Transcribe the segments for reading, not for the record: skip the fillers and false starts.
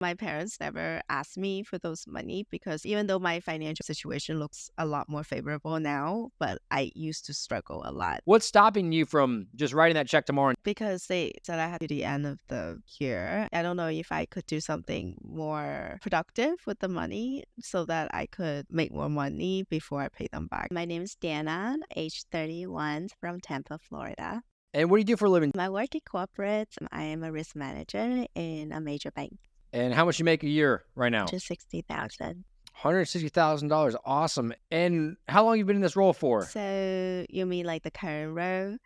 My parents never asked me for those money because even though my financial situation looks a lot more favorable now, but I used to struggle a lot What's stopping you from just writing that check tomorrow? because they said I had to the end of the year. I don't know if I could do something more productive with the money so that I could make more money before I pay them back. My name is Danna, age 31, from Tampa, Florida. And what do you do for a living? I work in corporate. I am a risk manager in a major bank. And how much you make a year right now? Just 60,000. $160,000. Awesome. And how long you been in this role for? So you mean like the current role?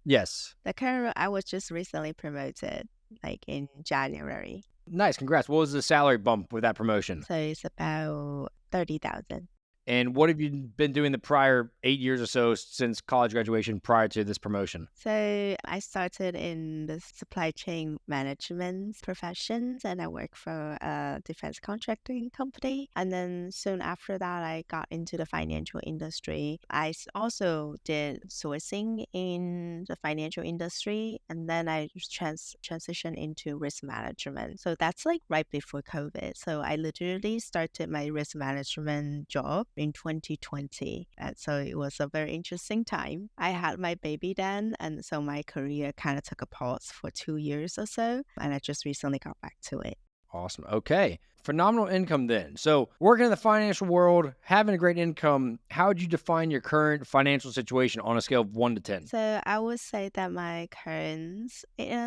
Yes. The current role, I was just recently promoted, like in January. Nice. Congrats. What was the salary bump with that promotion? So it's about 30,000. And what have you been doing the prior 8 years or so since college graduation prior to this promotion? So I started in the supply chain management professions and I work for a defense contracting company. And then soon after that, I got into the financial industry. Also did sourcing in the financial industry and then I transitioned into risk management. So that's like right before COVID. So I literally started my risk management job in 2020. And so it was a very interesting time. I had my baby then, and so my career kind of took a pause for 2 years or so, and I just recently got back to it. Awesome. Okay. Phenomenal income then. So working in the financial world, having a great income, how would you define your current financial situation on a scale of 1 to 10? So I would say that my current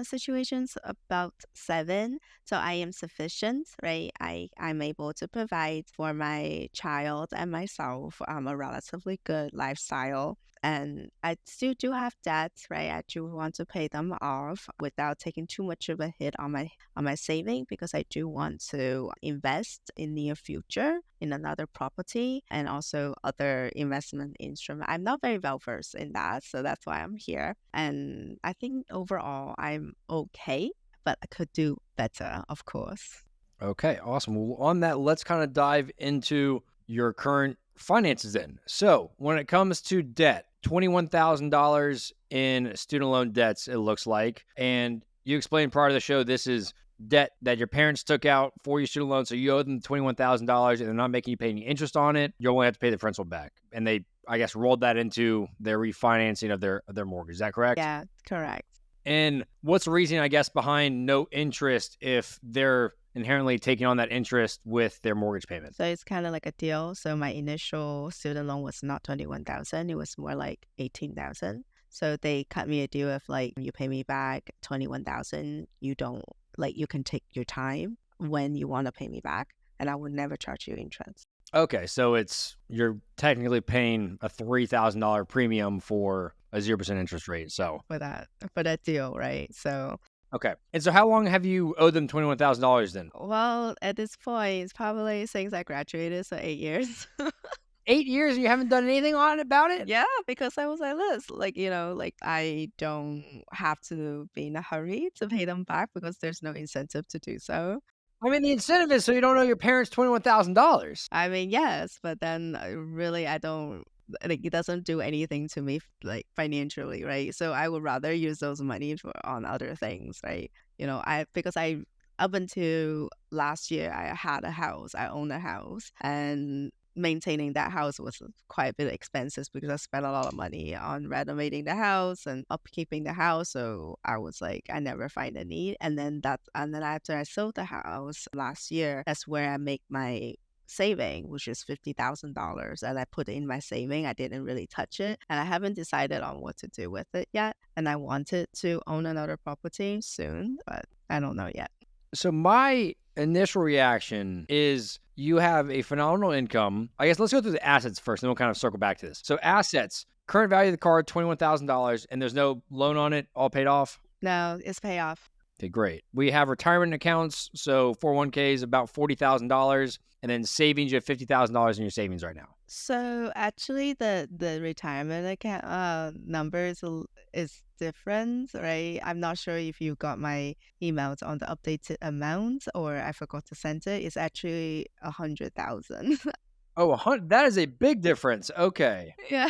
situation's about 7. So I am sufficient, right? I'm able to provide for my child and myself a relatively good lifestyle. And I still do have debts, right? I do want to pay them off without taking too much of a hit on my saving because I do want to invest in near future in another property and also other investment instrument. I'm not very well versed in that, so that's why I'm here. And I think overall I'm okay, but I could do better, of course. Okay, awesome. Well, on that, let's kind of dive into your current finances then. So when it comes to debt, $21,000 in student loan debts, it looks like. And you explained prior to the show, this is debt that your parents took out for your student loan. So you owe them $21,000 and they're not making you pay any interest on it. You only have to pay the principal back. And they, I guess, rolled that into their refinancing of their mortgage. Is that correct? Yeah, correct. And what's the reason, I guess, behind no interest if they're inherently taking on that interest with their mortgage payment? So it's kind of like a deal. So my initial student loan was not 21,000, it was more like 18,000. So they cut me a deal of like you pay me back 21,000, you don't like you can take your time when you want to pay me back and I would never charge you interest. Okay, so you're technically paying a $3,000 premium for a 0% interest rate. So For that deal, right? So okay. And so how long have you owed them $21,000 then? well, at this point, it's probably since I graduated, so 8 years. 8 years and you haven't done anything on it about it? Yeah, because I was like this, like, like I don't have to be in a hurry to pay them back because there's no incentive to do so. I mean, the incentive is so you don't owe your parents $21,000. I mean, yes, but then really, I don't like it doesn't do anything to me like financially, right? So I would rather use those money on other things, right? Because I up until last year, I had a house, I owned a house, and maintaining that house was quite a bit expensive because I spent a lot of money on renovating the house and upkeeping the house. So I was like, I never find a need. And then after I sold the house last year, that's where I make my saving, which is $50,000. And I put it in my saving. I didn't really touch it. And I haven't decided on what to do with it yet. And I wanted to own another property soon, but I don't know yet. So my initial reaction is you have a phenomenal income. I guess let's go through the assets first, and then we'll kind of circle back to this. So assets, current value of the car, $21,000, and there's no loan on it, all paid off? No, it's payoff. Okay, great. We have retirement accounts, so 401k is about $40,000, and then savings, you have $50,000 in your savings right now. So actually, the retirement account number is different, right? I'm not sure if you got my emails on the updated amount, or I forgot to send it. It's actually 100,000. Oh, that is a big difference. Okay. Yeah.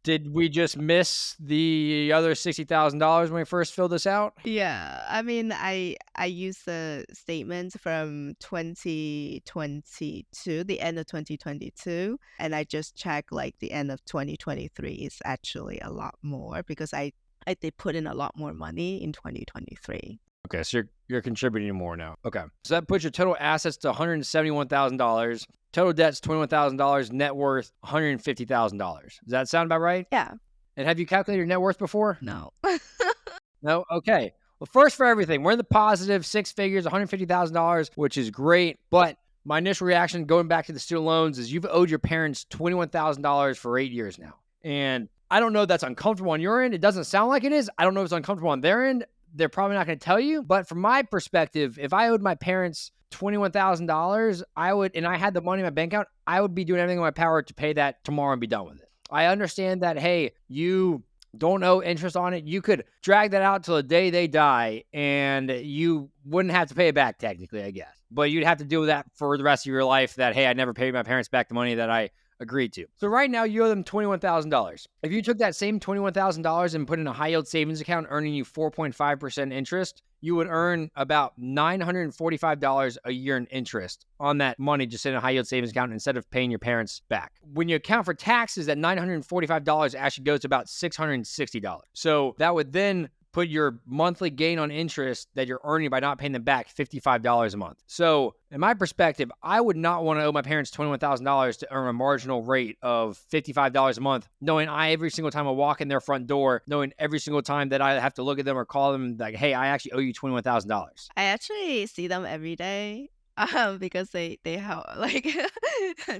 Did we just miss the other $60,000 when we first filled this out? Yeah, I mean, I use the statements from 2022, the end of 2022, and I just check like the end of 2023 is actually a lot more because I did put in a lot more money in 2023. Okay, so you're contributing more now. Okay. So that puts your total assets to $171,000. Total debt's $21,000, net worth $150,000. Does that sound about right? Yeah. And have you calculated your net worth before? No. No? Okay. Well, first for everything, we're in the positive, six figures, $150,000, which is great. But my initial reaction going back to the student loans is you've owed your parents $21,000 for 8 years now. And I don't know if that's uncomfortable on your end. It doesn't sound like it is. I don't know if it's uncomfortable on their end. They're probably not going to tell you. But from my perspective, if I owed my parents $21,000, I would, and I had the money in my bank account, I would be doing everything in my power to pay that tomorrow and be done with it. I understand that, hey, you don't owe interest on it. You could drag that out till the day they die and you wouldn't have to pay it back technically, I guess. But you'd have to deal with that for the rest of your life that, hey, I never paid my parents back the money that I agreed to. So right now you owe them $21,000. If you took that same $21,000 and put in a high yield savings account earning you 4.5% interest, you would earn about $945 a year in interest on that money just in a high yield savings account instead of paying your parents back. When you account for taxes, that $945 actually goes to about $660. So that would then put your monthly gain on interest that you're earning by not paying them back $55 a month. So in my perspective, I would not want to owe my parents $21,000 to earn a marginal rate of $55 a month, knowing every single time I walk in their front door, knowing every single time that I have to look at them or call them like, hey, I actually owe you $21,000. I actually see them every day. Because they help like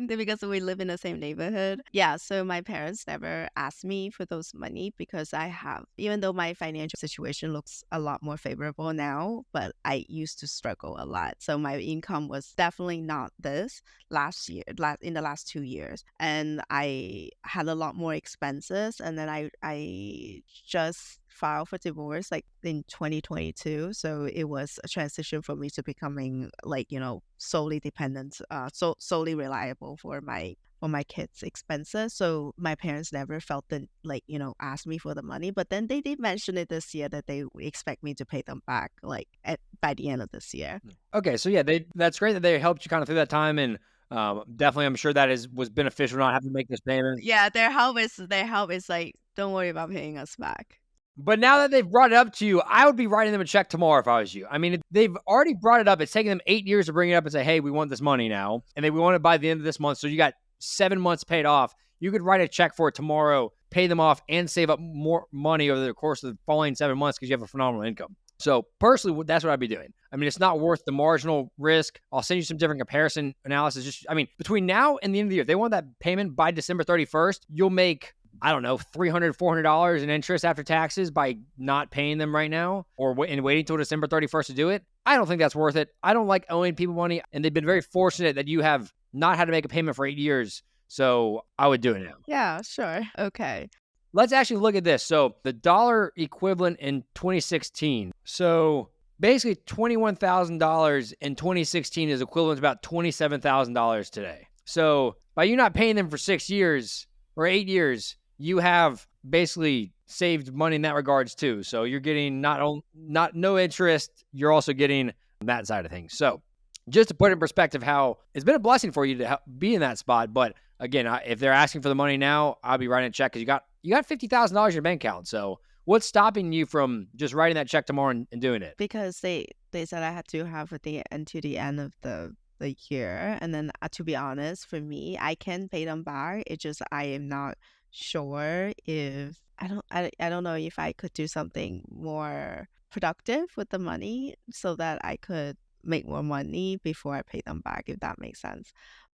because we live in the same neighborhood. Yeah, so my parents never asked me for those money because I have, even though my financial situation looks a lot more favorable now, but I used to struggle a lot. So my income was definitely not this last year, in the last 2 years, and I had a lot more expenses, and then I just filed for divorce like in 2022, so it was a transition for me to becoming like solely dependent, solely reliable for my kids expenses. So my parents never felt the ask me for the money, but then they did mention it this year that they expect me to pay them back like by the end of this year. Okay, so yeah, that's great that they helped you kind of through that time, and definitely I'm sure that was beneficial not having to make this payment. Yeah, their help is like, don't worry about paying us back. But now that they've brought it up to you, I would be writing them a check tomorrow if I was you. I mean, they've already brought it up. It's taken them 8 years to bring it up and say, hey, we want this money now. And we want it by the end of this month. So you got 7 months paid off. You could write a check for it tomorrow, pay them off, and save up more money over the course of the following 7 months because you have a phenomenal income. So personally, that's what I'd be doing. I mean, it's not worth the marginal risk. I'll send you some different comparison analysis. Between now and the end of the year, if they want that payment by December 31st, you'll make, I don't know, $300, $400 in interest after taxes by not paying them right now and waiting until December 31st to do it. I don't think that's worth it. I don't like owing people money, and they've been very fortunate that you have not had to make a payment for 8 years. So I would do it now. Yeah, sure. Okay. Let's actually look at this. So the dollar equivalent in 2016. So basically $21,000 in 2016 is equivalent to about $27,000 today. So by you not paying them for 6 years or 8 years, you have basically saved money in that regards too. So you're getting not no interest, you're also getting that side of things. So just to put in perspective how it's been a blessing for you to be in that spot. But again, if they're asking for the money now, I'll be writing a check because you got $50,000 in your bank account. So what's stopping you from just writing that check tomorrow and doing it? Because they said I had to have it until the end of the year, and then to be honest, for me, I can pay them back. It's just I am not sure if I don't know if I could do something more productive with the money so that I could make more money before I pay them back, if that makes sense.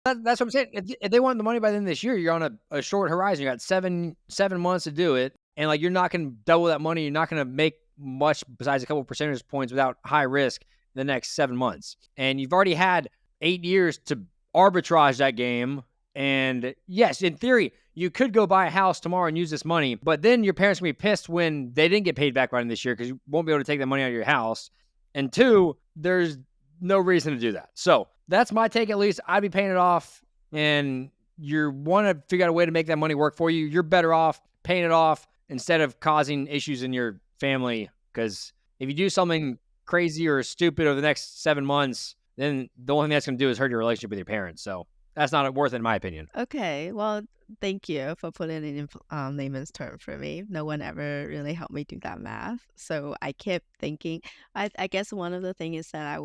That's what I'm saying. If they want the money by the end of this year, you're on a short horizon. You got seven months to do it. And like, you're not going to double that money. You're not going to make much besides a couple percentage points without high risk in the next 7 months. And you've already had 8 years to arbitrage that game. And yes, in theory, you could go buy a house tomorrow and use this money, but then your parents will be pissed when they didn't get paid back by this year because you won't be able to take that money out of your house. And two, there's no reason to do that. So that's my take, at least. I'd be paying it off, and you want to figure out a way to make that money work for you. You're better off paying it off instead of causing issues in your family. Because if you do something crazy or stupid over the next 7 months, then the only thing that's going to do is hurt your relationship with your parents. So that's not worth it, in my opinion. Okay, well, thank you for putting it in layman's term for me. No one ever really helped me do that math, so I kept thinking. I guess one of the things is that I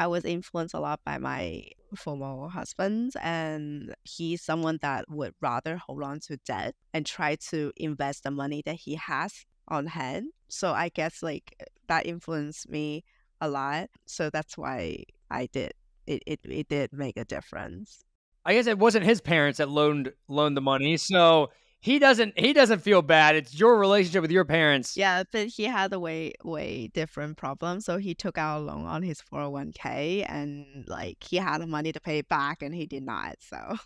was influenced a lot by my former husband, and he's someone that would rather hold on to debt and try to invest the money that he has on hand. So I guess like that influenced me a lot. So that's why I did it did make a difference. I guess it wasn't his parents that loaned the money, so he doesn't feel bad. It's your relationship with your parents. Yeah, but he had a way different problem. So he took out a loan on his 401k and like he had the money to pay it back and he did not. So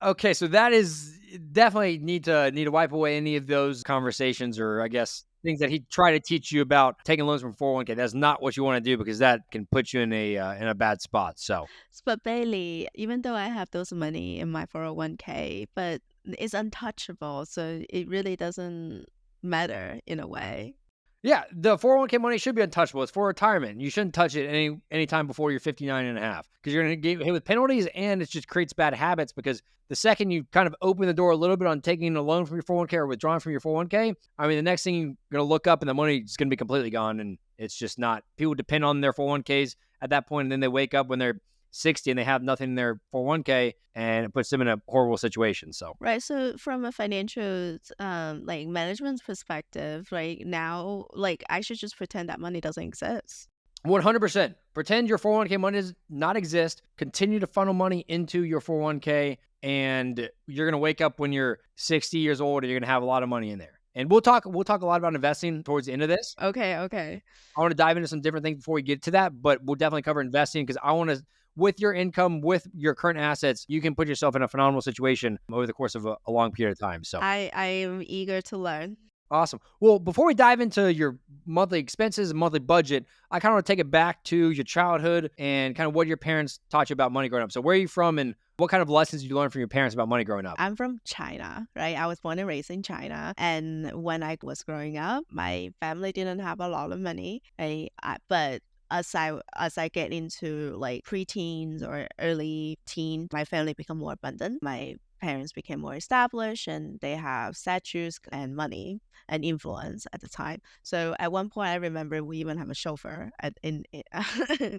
Okay, so that is definitely need to wipe away any of those conversations, or I guess things that he tried to teach you about taking loans from 401k. That's not what you want to do, because that can put you in a bad spot. So but Bailey, even though I have those money in my 401k, but it's untouchable, so it really doesn't matter in a way. yeah, the 401k money should be untouchable. It's for retirement. You shouldn't touch it any time before you're 59 and a half, because you're going to get hit with penalties, and it just creates bad habits, because the second you kind of open the door a little bit on taking a loan from your 401k or withdrawing from your 401k, I mean, the next thing you're going to look up and the money is going to be completely gone, and it's just not. People depend on their 401ks at that point, and then they wake up when they're 60 and they have nothing in their 401k, and it puts them in a horrible situation. So Right. So from a financial like management perspective, right now, like I should just pretend that money doesn't exist. 100%. Pretend your 401k money does not exist. Continue to funnel money into your 401k, and you're going to wake up when you're 60 years old and you're going to have a lot of money in there. And we'll talk a lot about investing towards the end of this. Okay, okay. I want to dive into some different things before we get to that, but we'll definitely cover investing, because I want to, with your income, with your current assets, you can put yourself in a phenomenal situation over the course of a long period of time. So I am eager to learn. awesome. Well, before we dive into your monthly expenses and monthly budget, I kind of want to take it back to your childhood and kind of what your parents taught you about money growing up. So where are you from, and what kind of lessons did you learn from your parents about money growing up? I'm from China, right? I was born and raised in China. And when I was growing up, my family didn't have a lot of money, right? But as I get into like preteens or early teen, my family become more abundant. My parents became more established and they have statues and money and influence at the time. So at one point, I remember we even have a chauffeur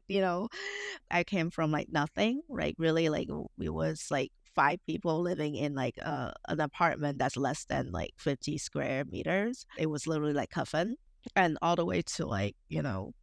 you know, I came from like nothing, right? Really, like we was like five people living in like an apartment that's less than like 50 square meters. It was literally like coven, and all the way to like,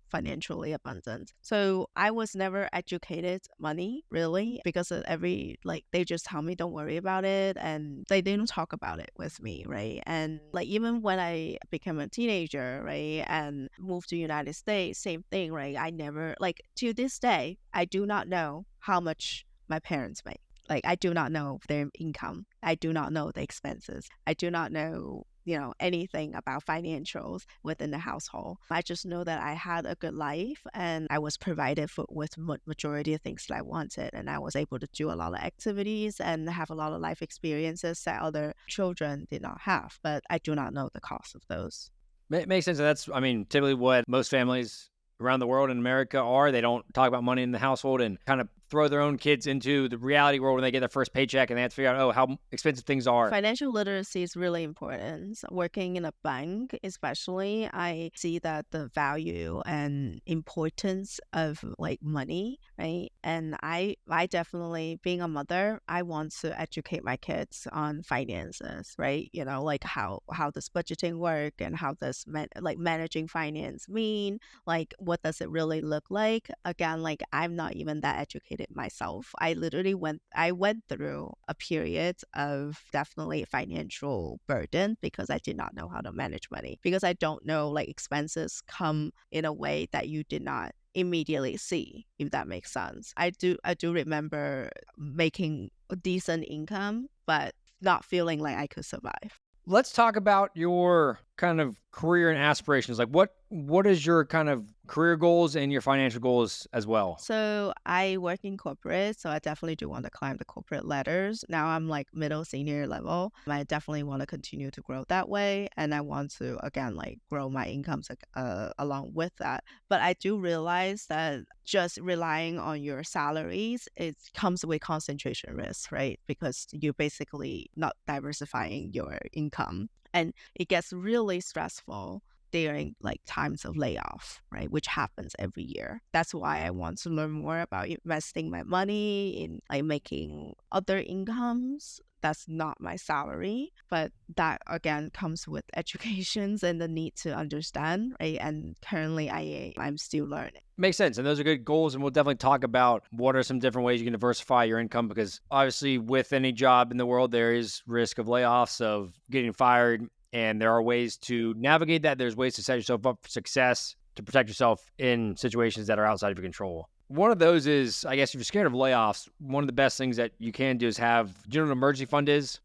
financially abundant. So I was never educated money really, because of every like they just tell me don't worry about it, and they didn't talk about it with me, right? And like even when I became a teenager, right, and moved to United States, same thing, right? I never like to this day I do not know how much my parents make. Like I do not know their income. I do not know the expenses. I do not know anything about financials within the household. I just know that I had a good life and I was provided for with majority of things that I wanted, and I was able to do a lot of activities and have a lot of life experiences that other children did not have. But I do not know the cost of those. Makes sense. That's, I mean, typically what most families around the world in America are. They don't talk about money in the household and kind of throw their own kids into the reality world when they get their first paycheck, and they have to figure out, oh, how expensive things are. Financial literacy is really important. Working in a bank, especially, I see that the value and importance of like money, right? And I definitely, being a mother, I want to educate my kids on finances, right? Like how does budgeting work, and how does like managing finance mean? Like what does it really look like? Again, like I'm not even that educated myself. I went through a period of definitely financial burden because I did not know how to manage money, because I don't know like expenses come in a way that you did not immediately see, if that makes sense. I do remember making a decent income but not feeling like I could survive. Let's talk about your kind of career and aspirations. Like what is your kind of career goals and your financial goals as well? So I work in corporate, so I definitely do want to climb the corporate ladders. Now I'm like middle senior level. I definitely want to continue to grow that way, and I want to again like grow my incomes along with that. But I do realize that just relying on your salaries, it comes with concentration risk, right? Because you're basically not diversifying your income, and it gets really stressful during like times of layoff, right? Which happens every year. That's why I want to learn more about investing my money in like making other incomes. That's not my salary, but that again comes with educations and the need to understand, right? And currently I'm still learning. Makes sense. And those are good goals. And we'll definitely talk about what are some different ways you can diversify your income, because obviously with any job in the world, there is risk of layoffs, of getting fired. And there are ways to navigate that. There's ways to set yourself up for success, to protect yourself in situations that are outside of your control. One of those is, I guess, if you're scared of layoffs, one of the best things that you can do is do you know what an emergency fund is?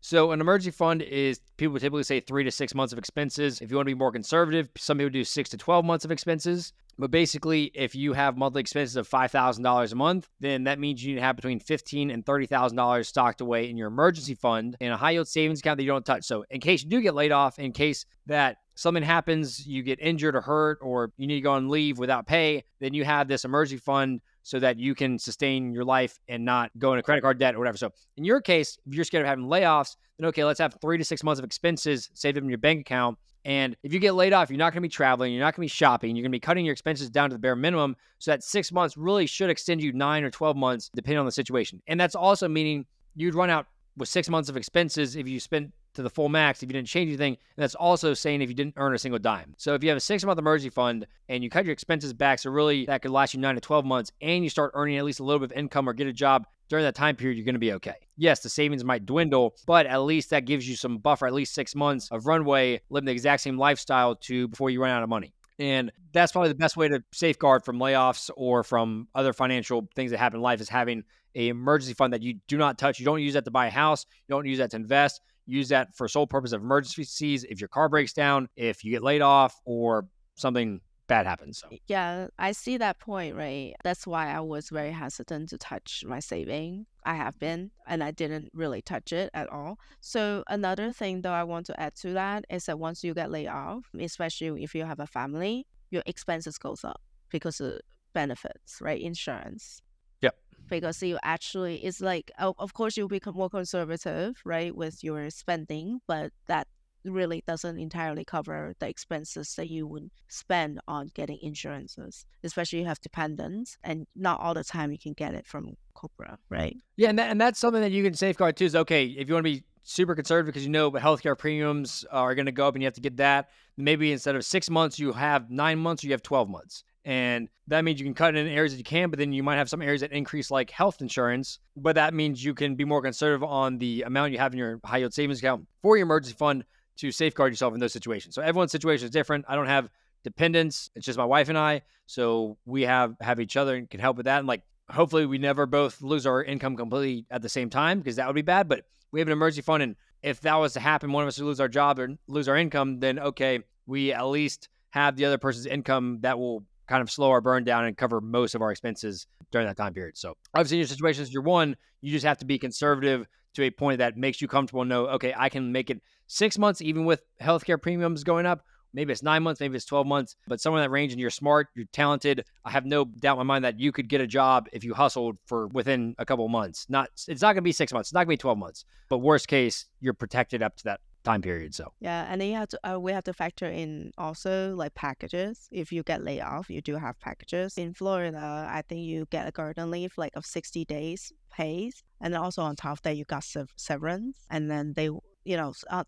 So an emergency fund is, people typically say 3 to 6 months of expenses. If you want to be more conservative, some people do 6 to 12 months of expenses. But basically, if you have monthly expenses of $5,000 a month, then that means you need to have between $15,000 and $30,000 stocked away in your emergency fund in a high yield savings account that you don't touch. So in case you do get laid off, in case that something happens, you get injured or hurt, or you need to go on leave without pay, then you have this emergency fund so that you can sustain your life and not go into credit card debt or whatever. So in your case, if you're scared of having layoffs, then okay, let's have 3 to 6 months of expenses saved up in your bank account. And if you get laid off, you're not going to be traveling, you're not going to be shopping, you're going to be cutting your expenses down to the bare minimum. So that 6 months really should extend you 9 or 12 months, depending on the situation. And that's also meaning you'd run out with 6 months of expenses if you spent to the full max, if you didn't change anything. And that's also saying if you didn't earn a single dime. So if you have a 6-month emergency fund and you cut your expenses back, so really that could last you 9 to 12 months, and you start earning at least a little bit of income or get a job during that time period, you're going to be okay. Yes, the savings might dwindle, but at least that gives you some buffer, at least 6 months of runway, living the exact same lifestyle before you run out of money. And that's probably the best way to safeguard from layoffs or from other financial things that happen in life, is having an emergency fund that you do not touch. You don't use that to buy a house. You don't use that to invest. Use that for sole purpose of emergencies. If your car breaks down, if you get laid off, or something bad happens. So Yeah, I see that point, right? That's why I was very hesitant to touch my saving. I have been, and I didn't really touch it at all. So another thing though I want to add to that is that once you get laid off, especially if you have a family, your expenses goes up because of benefits, right? Insurance. yep. Because you actually, it's like, of course you'll become more conservative, right, with your spending, but that really doesn't entirely cover the expenses that you would spend on getting insurances, especially you have dependents, and not all the time you can get it from Cobra, right? Yeah, and that's something that you can safeguard too. Is okay, if you want to be super conservative because you know healthcare premiums are going to go up and you have to get that, maybe instead of 6 months, you have 9 months, or you have 12 months. And that means you can cut in areas that you can, but then you might have some areas that increase, like health insurance. But that means you can be more conservative on the amount you have in your high yield savings account for your emergency fund to safeguard yourself in those situations. So everyone's situation is different. I don't have dependents. It's just my wife and I. So we have each other and can help with that. And like, hopefully we never both lose our income completely at the same time, because that would be bad. But we have an emergency fund. And if that was to happen, one of us would lose our job or lose our income, then okay, we at least have the other person's income that will kind of slow our burn down and cover most of our expenses during that time period. So obviously in your situations, you're one, you just have to be conservative to a point that makes you comfortable and know, okay, I can make it 6 months, even with healthcare premiums going up. Maybe it's 9 months, maybe it's 12 months, but somewhere in that range, and you're smart, you're talented. I have no doubt in my mind that you could get a job if you hustled for within a couple of months. It's not going to be 6 months. It's not going to be 12 months, but worst case, you're protected up to that time period. So Yeah, and then we have to factor in also like packages. If you get laid off, you do have packages. In Florida, I think you get a garden leave like of 60 days pays, and then also on top of that, you got severance, and then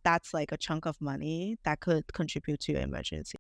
that's like a chunk of money that could contribute to your emergency.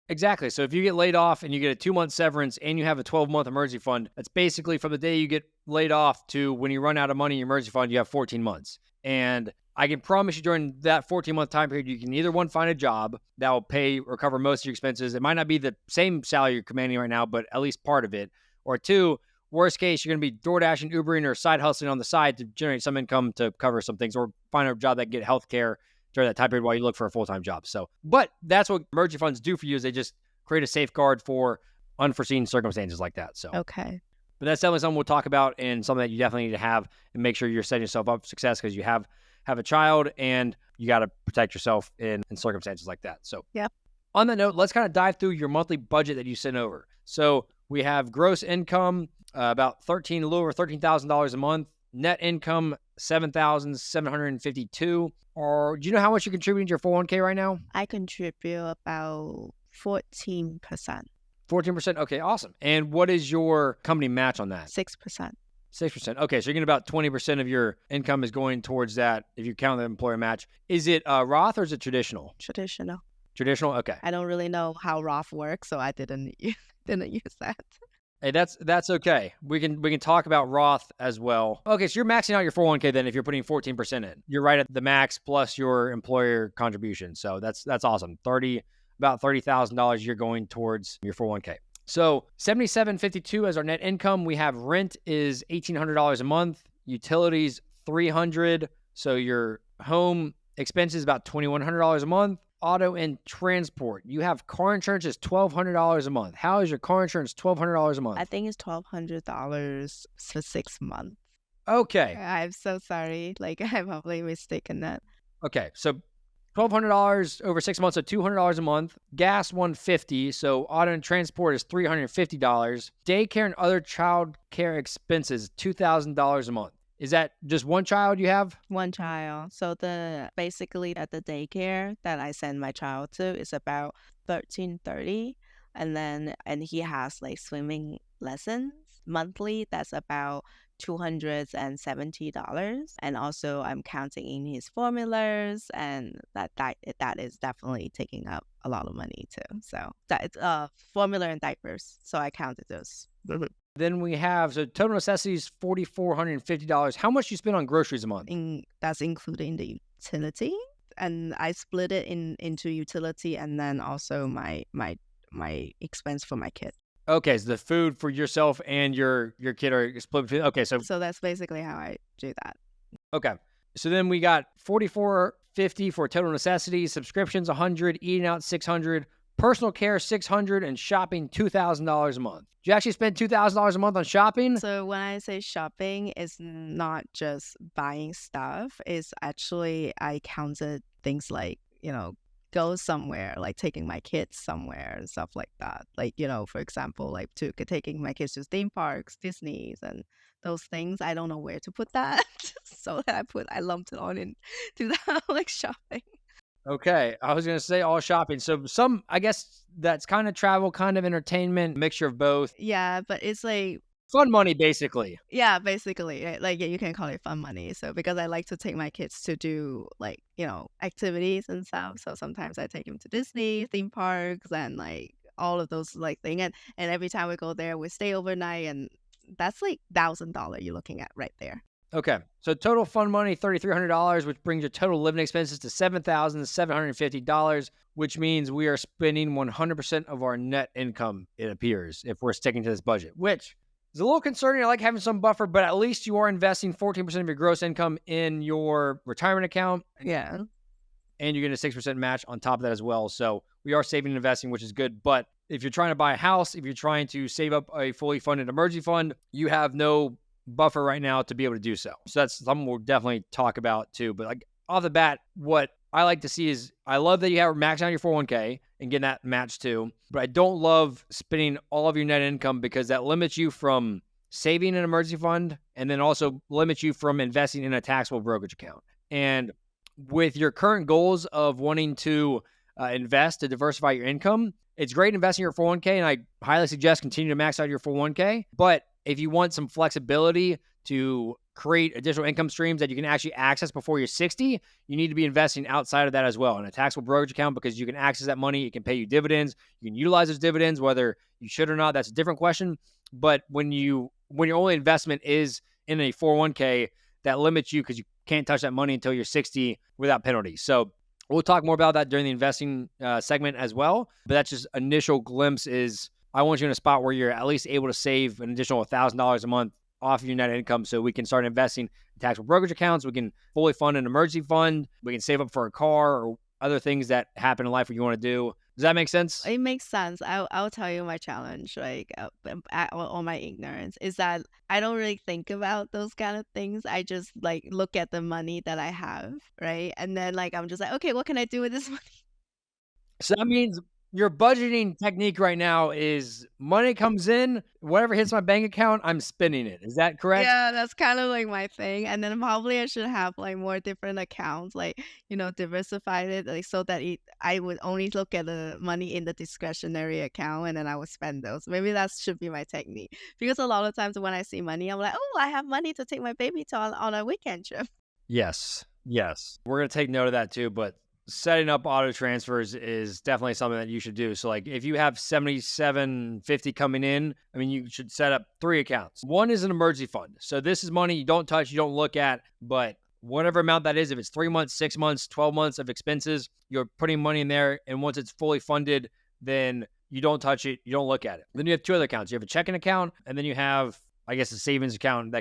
exactly. So if you get laid off and you get a 2-month severance and you have a 12-month emergency fund, that's basically from the day you get laid off to when you run out of money in your emergency fund, you have 14 months. And I can promise you during that 14-month time period, you can either one, find a job that will pay or cover most of your expenses. It might not be the same salary you're commanding right now, but at least part of it. Or two, worst case, you're going to be DoorDashing, Ubering, or side hustling on the side to generate some income to cover some things, or find a job that can get health care during that time period while you look for a full-time job. So, but that's what emergency funds do for you, is they just create a safeguard for unforeseen circumstances like that. So, Okay. but that's definitely something we'll talk about, and something that you definitely need to have and make sure you're setting yourself up for success, because you have a child and you got to protect yourself in circumstances like that. So, Yep. on that note, let's kind of dive through your monthly budget that you sent over. So we have gross income, about a little over $13,000 a month. Net income, $7,752. Or do you know how much you're contributing to your 401k right now? I contribute about 14%. 14%. Okay, awesome. And what is your company match on that? 6%. 6%. Okay, so you're getting about 20% of your income is going towards that if you count the employer match. Is it Roth or is it traditional? Traditional. Traditional? Okay. I don't really know how Roth works, so I didn't use that. Hey, that's okay. We can talk about Roth as well. Okay, so you're maxing out your 401k then if you're putting 14% in. You're right at the max plus your employer contribution. So that's awesome. About $30,000 you're going towards your 401k. So $7,752 as our net income. We have rent is $1,800 a month. Utilities $300. So your home expenses about $2,100 a month. Auto and transport. You have car insurance is $1,200 a month. How is your car insurance $1,200 a month? I think it's $1,200 for 6 months. Okay. I'm so sorry. Like, I'm probably mistaken that. Okay. So $1,200 over 6 months, so $200 a month. Gas $150. So auto and transport is $350. Daycare and other child care expenses $2,000 a month. Is that just one child you have? One child. So basically at the daycare that I send my child to is about $1,330, and he has like swimming lessons monthly. That's about $270, and also I'm counting in his formulas, and that is definitely taking up a lot of money too. So that formula and diapers. So I counted those. Then we have, so total necessities, $4,450. How much do you spend on groceries a month? That's including the utility, and I split it into utility and then also my expense for my kid. Okay, so the food for yourself and your kid are split between. Okay, so that's basically how I do that. Okay, so then we got $4,450 for total necessities, subscriptions $100, eating out $600, personal care $600, and shopping $2,000 a month. Do you actually spend $2,000 a month on shopping? So when I say shopping, it's not just buying stuff. It's actually, I counted things like, go somewhere, like taking my kids somewhere and stuff like that. Like, for example, like taking my kids to theme parks, Disney's, and those things. I don't know where to put that. So I lumped it on into that, like shopping. Okay, I was going to say all shopping. So I guess that's kind of travel, kind of entertainment, mixture of both. Yeah, but it's like fun money, basically. Yeah, basically. Like, you can call it fun money. So because I like to take my kids to do like, activities and stuff. So sometimes I take them to Disney, theme parks, and like all of those like things. And every time we go there, we stay overnight, and that's like $1,000 you're looking at right there. Okay, so total fun money, $3,300, which brings your total living expenses to $7,750, which means we are spending 100% of our net income, it appears, if we're sticking to this budget, which is a little concerning. I like having some buffer, but at least you are investing 14% of your gross income in your retirement account. Yeah. And you're getting a 6% match on top of that as well. So we are saving and investing, which is good. But if you're trying to buy a house, if you're trying to save up a fully funded emergency fund, you have no buffer right now to be able to do so. So that's something we'll definitely talk about too. But like off the bat, what I like to see is, I love that you have maxing out your 401k and getting that match too. But I don't love spending all of your net income, because that limits you from saving an emergency fund, and then also limits you from investing in a taxable brokerage account. And with your current goals of wanting to invest to diversify your income, it's great investing in your 401k, and I highly suggest continue to max out your 401k. But if you want some flexibility to create additional income streams that you can actually access before you're 60, you need to be investing outside of that as well in a taxable brokerage account, because you can access that money. It can pay you dividends. You can utilize those dividends, whether you should or not. That's a different question. But when your only investment is in a 401k, that limits you, because you can't touch that money until you're 60 without penalties. So we'll talk more about that during the investing segment as well. But that's just initial glimpse. Is I want you in a spot where you're at least able to save an additional $1,000 a month off of your net income, so we can start investing in taxable brokerage accounts. We can fully fund an emergency fund. We can save up for a car or other things that happen in life what you want to do. Does that make sense? It makes sense. I'll tell you my challenge, like, or my ignorance is that I don't really think about those kind of things. I just like look at the money that I have, right? And then like I'm just like, okay, what can I do with this money? So that means your budgeting technique right now is money comes in, whatever hits my bank account, I'm spending it. Is that correct? Yeah, that's kind of like my thing. And then probably I should have like more different accounts, like, diversify it, like so that I would only look at the money in the discretionary account and then I would spend those. Maybe that should be my technique. Because a lot of times when I see money, I'm like, oh, I have money to take my baby to on a weekend trip. Yes. Yes. We're going to take note of that too, but setting up auto transfers is definitely something that you should do. So like if you have 7750 coming in, I mean you should set up 3 accounts. One is an emergency fund. So this is money you don't touch, you don't look at, but whatever amount that is, if it's 3 months, 6 months, 12 months of expenses, you're putting money in there, and once it's fully funded, then you don't touch it, you don't look at it. Then you have 2 other accounts. You have a checking account, and then you have, I guess, a savings account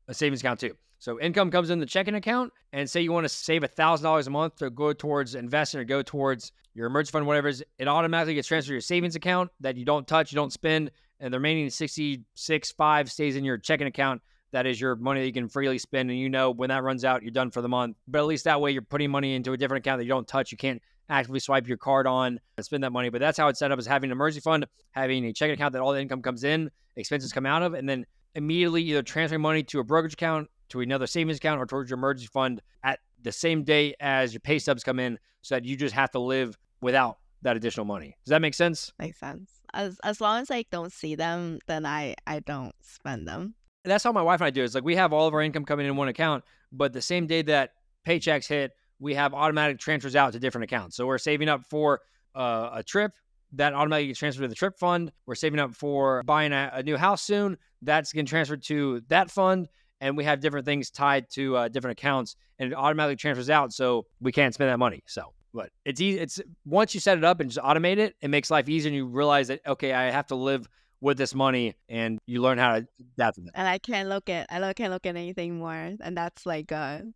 a savings account too. So income comes in the checking account, and say you want to save $1,000 a month to go towards investing or go towards your emergency fund, whatever it is, it automatically gets transferred to your savings account that you don't touch, you don't spend, and the remaining 66.5 stays in your checking account. That is your money that you can freely spend, and when that runs out, you're done for the month. But at least that way you're putting money into a different account that you don't touch. You can't actively swipe your card on and spend that money. But that's how it's set up, is having an emergency fund, having a checking account that all the income comes in, expenses come out of, and then immediately either transferring money to a brokerage account, to another savings account, or towards your emergency fund at the same day as your pay stubs come in, so that you just have to live without that additional money. Does that make sense? Makes sense. As long as I don't see them, then I don't spend them. And that's how my wife and I do it. It's like we have all of our income coming in one account, but the same day that paychecks hit, we have automatic transfers out to different accounts. So we're saving up for a trip, that automatically gets transferred to the trip fund. We're saving up for buying a new house soon. That's getting transferred to that fund. And we have different things tied to different accounts, and it automatically transfers out, so we can't spend that money. So, but it's easy. It's once you set it up and just automate it, it makes life easier, and you realize that, okay, I have to live with this money, and you learn how to adapt to that. And I can't look at anything more, and that's like God.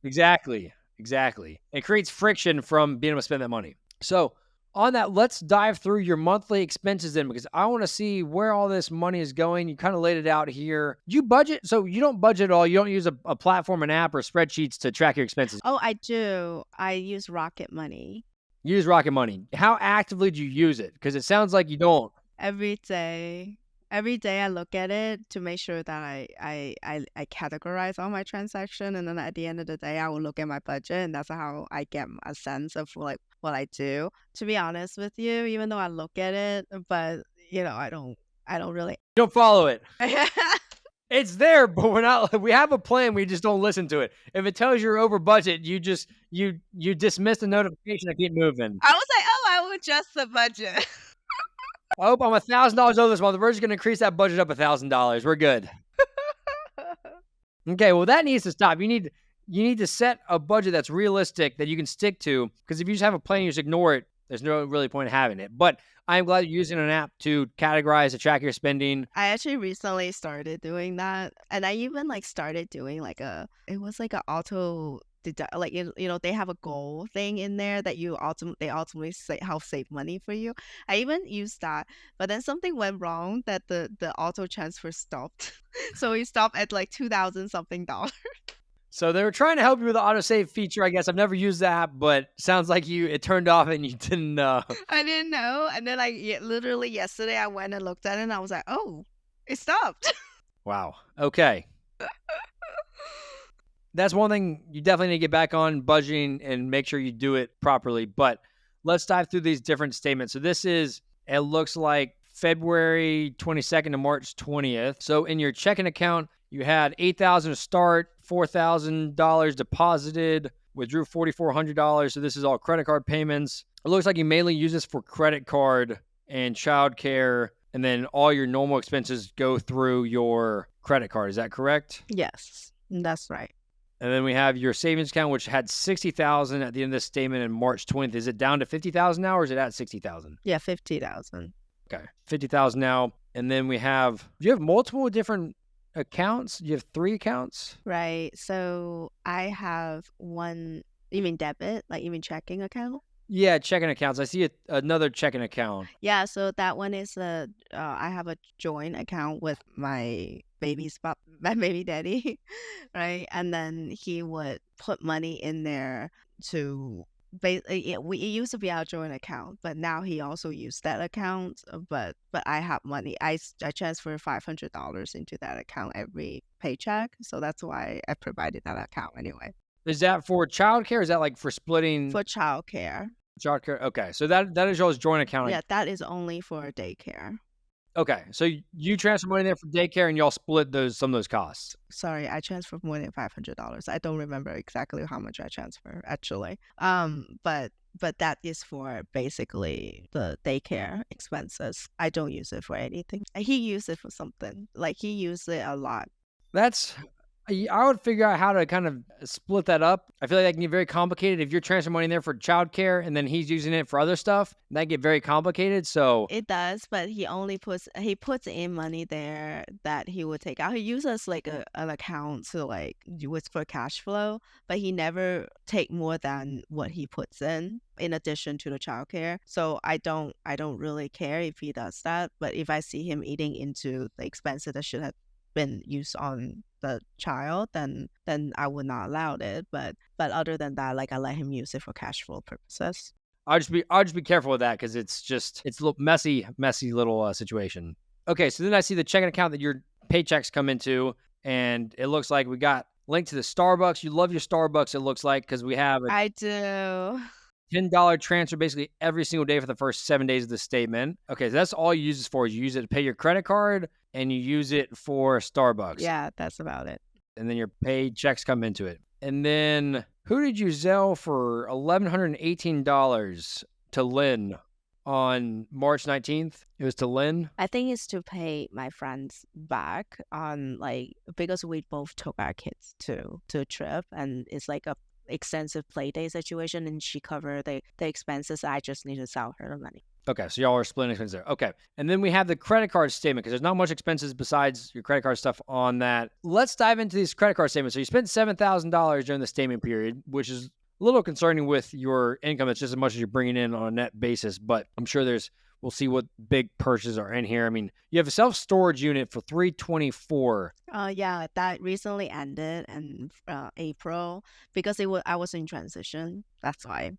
Exactly. It creates friction from being able to spend that money. So on that, let's dive through your monthly expenses then, because I want to see where all this money is going. You kind of laid it out here. You budget, so you don't budget at all. You don't use a platform, an app, or spreadsheets to track your expenses. Oh, I do. I use Rocket Money. You use Rocket Money. How actively do you use it? Because it sounds like you don't. Every day. Every day I look at it to make sure that I categorize all my transaction, and then at the end of the day I will look at my budget, and that's how I get a sense of like what I do. To be honest with you, even though I look at it, but I don't really. You don't follow it. It's there, but we have a plan. We just don't listen to it. If it tells you're over budget, you dismiss the notification and keep moving. I was like, oh, I will adjust the budget. I hope I'm $1,000 over this month. We're just going to increase that budget up $1,000. We're good. Okay, well, that needs to stop. You need to set a budget that's realistic that you can stick to, because if you just have a plan and you just ignore it, there's no really point in having it. But I'm glad you're using an app to categorize, to track your spending. I actually recently started doing that, and I even started doing it was like an auto deduct, they have a goal thing in there that they ultimately say help save money for you. I even used that, but then something went wrong that the auto transfer stopped. So it stopped at like $2,000 something. So they were trying to help you with the autosave feature, I guess. I've never used the app, but sounds like it turned off and you didn't know. I didn't know. And then literally yesterday I went and looked at it and I was like, oh, it stopped. Wow. Okay. That's one thing you definitely need to get back on, budgeting, and make sure you do it properly. But let's dive through these different statements. So it looks like February 22nd to March 20th. So in your checking account, you had $8,000 to start, $4,000 deposited, withdrew $4,400. So this is all credit card payments. It looks like you mainly use this for credit card and childcare, and then all your normal expenses go through your credit card. Is that correct? Yes, that's right. And then we have your savings account, which had $60,000 at the end of this statement in March 20th. Is it down to $50,000 now, or is it at $60,000? Yeah, $50,000. Okay, $50,000 now. And then do you have multiple different accounts? Do you have 3 accounts? Right. So I have one, you mean debit, like you mean checking account? Yeah, checking accounts. I see another checking account. Yeah, so that one is I have a joint account with my baby daddy, right? And then he would put money in there to it used to be our joint account, but now he also used that account. But I have money. I transfer $500 into that account every paycheck, so that's why I provided that account anyway Is that for childcare? Or is that like for splitting for childcare. childcare? Okay, so that is y'all's joint account. Yeah, that is only for daycare. Okay, so you transfer money there for daycare, and y'all split some of those costs. Sorry, I transferred more than $500. I don't remember exactly how much I transferred actually. But that is for basically the daycare expenses. I don't use it for anything. He used it for something. Like he used it a lot. That's I would figure out how to kind of split that up. I feel like that can get very complicated if you're transferring money in there for childcare and then he's using it for other stuff. That get very complicated. So It does, but he puts in money there that he would take out. He uses like an account to like use for cash flow, but he never take more than what he puts in addition to the childcare. So I don't really care if he does that, but if I see him eating into the expenses that should have been used on the child, then I would not allow it. But other than that, like I let him use it for cash flow purposes. I'll just be careful with that because it's a little messy little situation. Okay, so then I see the checking account that your paychecks come into, and it looks like we got linked to the Starbucks. You love your Starbucks, it looks like, because we have a I do. $10 transfer basically every single day for the first 7 days of the statement. Okay, so that's all you use this for. You use it to pay your credit card, and you use it for Starbucks. Yeah, that's about it. And then your paychecks come into it. And then who did you Zelle for $1,118 to Lynn on March 19th? It was to Lynn. I think it's to pay my friends back on like because we both took our kids to a trip and it's like a extensive play day situation and she covered the expenses. I just need to sell her the money. Okay, so y'all are splitting expenses there. Okay, and then we have the credit card statement because there's not much expenses besides your credit card stuff on that. Let's dive into these credit card statements. So you spent $7,000 during the statement period, which is a little concerning with your income. It's just as much as you're bringing in on a net basis, but I'm sure we'll see what big purchases are in here. I mean, you have a self-storage unit for $324. Yeah, that recently ended in April because I was in transition. That's why.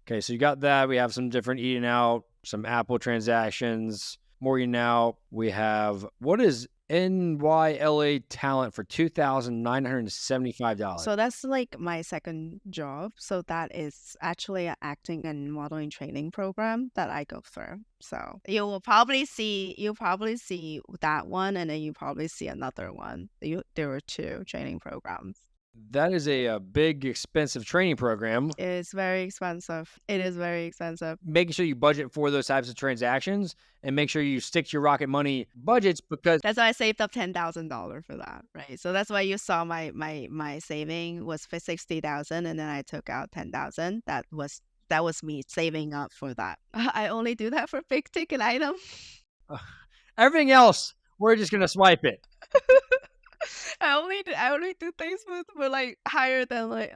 Okay, so you got that. We have some different eating out, some Apple transactions, more eating out. We have, what is NYLA Talent for $2,975? So that's like my second job. So that is actually an acting and modeling training program that I go through. So you'll probably see that one, and then you probably see another one. There were two training programs. That is a big, expensive training program. It's very expensive. It is very expensive. Making sure you budget for those types of transactions and make sure you stick to your Rocket Money budgets because That's why I saved up $10,000 for that, right? So that's why you saw my saving was for 60,000, and then I took out 10,000. That was me saving up for that. I only do that for big ticket item. everything else, we're just gonna swipe it. I only do things for like higher than like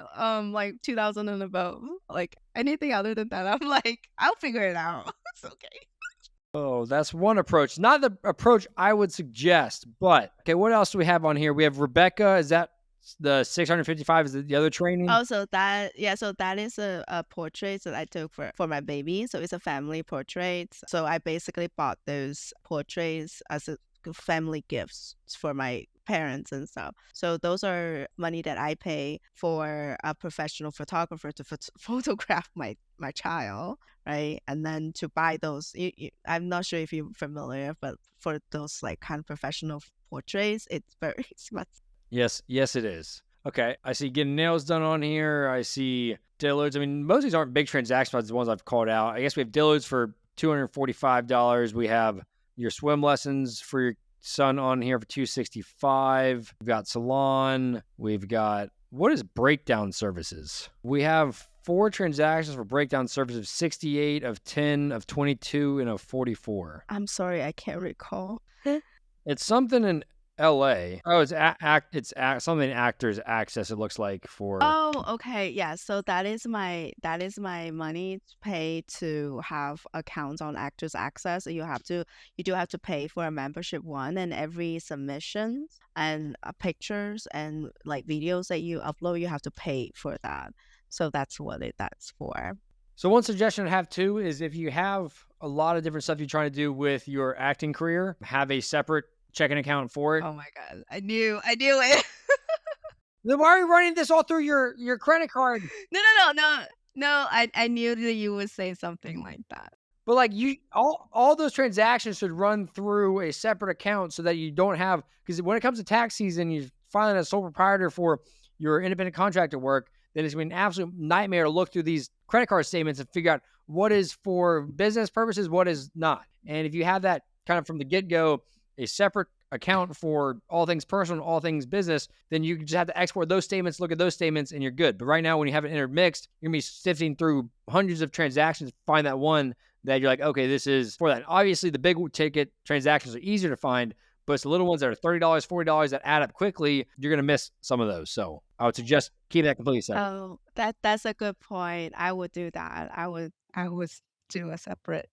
2,000 and above. Like anything other than that, I'm like I'll figure it out. It's okay. Oh, that's one approach. Not the approach I would suggest, but okay, what else do we have on here? We have Rebecca. Is that the 655? Is the other training? Oh, so that is a portrait that I took for my baby. So it's a family portrait. So I basically bought those portraits as a family gifts for my parents and stuff. So those are money that I pay for a professional photographer to photograph my child, right? And then to buy those, I'm not sure if you're familiar, but for those like kind of professional portraits, it's very expensive. Yes, it is. Okay, I see getting nails done on here. I see Dillards. I mean, most of these aren't big transactions, but the ones I've called out. I guess we have Dillards for $245. We have your swim lessons for your son on here for $265. We've got salon. We've got, what is breakdown services? We have 4 transactions for breakdown services, 68, of 10, of 22, and of 44. I'm sorry, I can't recall. It's something in LA. Oh, something actors access, it looks like, for. Oh, okay. Yeah. So that is my money to pay to have accounts on Actors Access. You do have to pay for a membership one, and every submission and pictures and like videos that you upload, you have to pay for that. So that's for. So one suggestion I have too is if you have a lot of different stuff you're trying to do with your acting career, have a separate checking account for it. Oh my God. I knew it. Then why are you running this all through your credit card? No. I knew that you would say something like that. But like all those transactions should run through a separate account so that you don't have, because when it comes to tax season, you're filing as a sole proprietor for your independent contractor work, then it's been an absolute nightmare to look through these credit card statements and figure out what is for business purposes, what is not. And if you have that kind of from the get-go, a separate account for all things personal, all things business, then you just have to export those statements, look at those statements, and you're good. But right now, when you have it intermixed, you're going to be sifting through hundreds of transactions to find that one that you're like, okay, this is for that. Obviously, the big ticket transactions are easier to find, but it's the little ones that are $30, $40 that add up quickly. You're going to miss some of those. So I would suggest keep that completely separate. Oh, that's a good point. I would do that. I would do a separate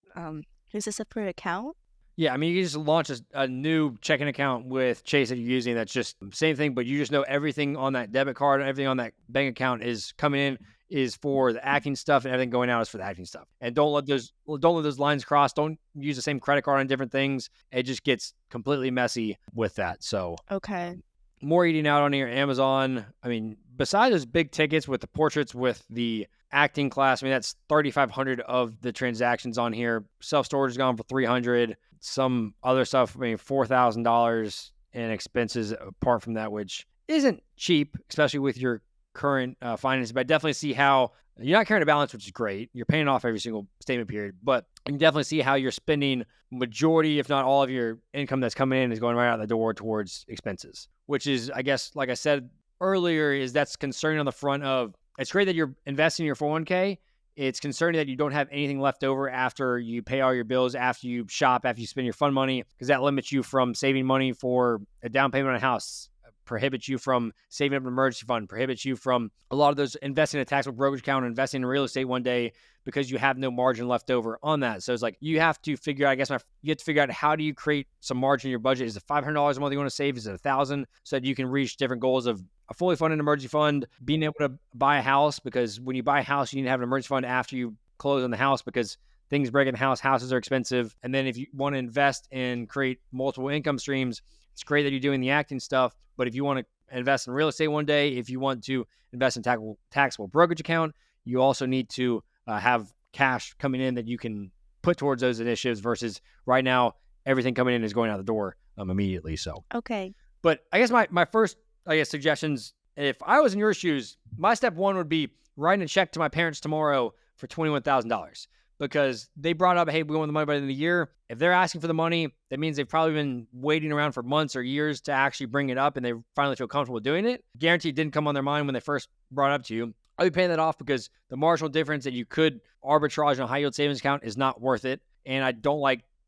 is a separate account? Yeah, I mean, you can just launch a new checking account with Chase that you're using. That's just the same thing, but you just know everything on that debit card and everything on that bank account is coming in is for the acting stuff, and everything going out is for the acting stuff. And don't let those lines cross. Don't use the same credit card on different things. It just gets completely messy with that. So Okay. more eating out on your Amazon. I mean, besides those big tickets with the portraits with the acting class, I mean, that's 3,500 of the transactions on here. Self-storage has gone for 300. Some other stuff, I mean, $4,000 in expenses apart from that, which isn't cheap, especially with your current finances. But I definitely see how you're not carrying a balance, which is great. You're paying off every single statement period, but you can definitely see how you're spending majority, if not all of your income that's coming in is going right out the door towards expenses, which is, I guess, like I said earlier, is that's concerning on the front of, it's great that you're investing in your 401k. It's concerning that you don't have anything left over after you pay all your bills, after you shop, after you spend your fun money, because that limits you from saving money for a down payment on a house, prohibits you from saving up an emergency fund, prohibits you from a lot of those investing in a taxable brokerage account, investing in real estate one day because you have no margin left over on that. So it's like you have to figure out, you have to figure out how do you create some margin in your budget. Is it $500 a month you want to save? Is it $1,000 so that you can reach different goals of a fully funded emergency fund, being able to buy a house, because when you buy a house, you need to have an emergency fund after you close on the house because things break in the house, houses are expensive. And then if you want to invest and create multiple income streams, it's great that you're doing the acting stuff. But if you want to invest in real estate one day, if you want to invest in taxable brokerage account, you also need to have cash coming in that you can put towards those initiatives versus right now, everything coming in is going out the door immediately. So, Okay. but I guess my first, suggestions, if I was in your shoes, my step one would be writing a check to my parents tomorrow for $21,000 because they brought up, hey, we want the money by the end of the year. If they're asking for the money, that means they've probably been waiting around for months or years to actually bring it up and they finally feel comfortable doing it. Guaranteed didn't come on their mind when they first brought it up to you. I'll be paying that off because the marginal difference that you could arbitrage in a high yield savings account is not worth it. And I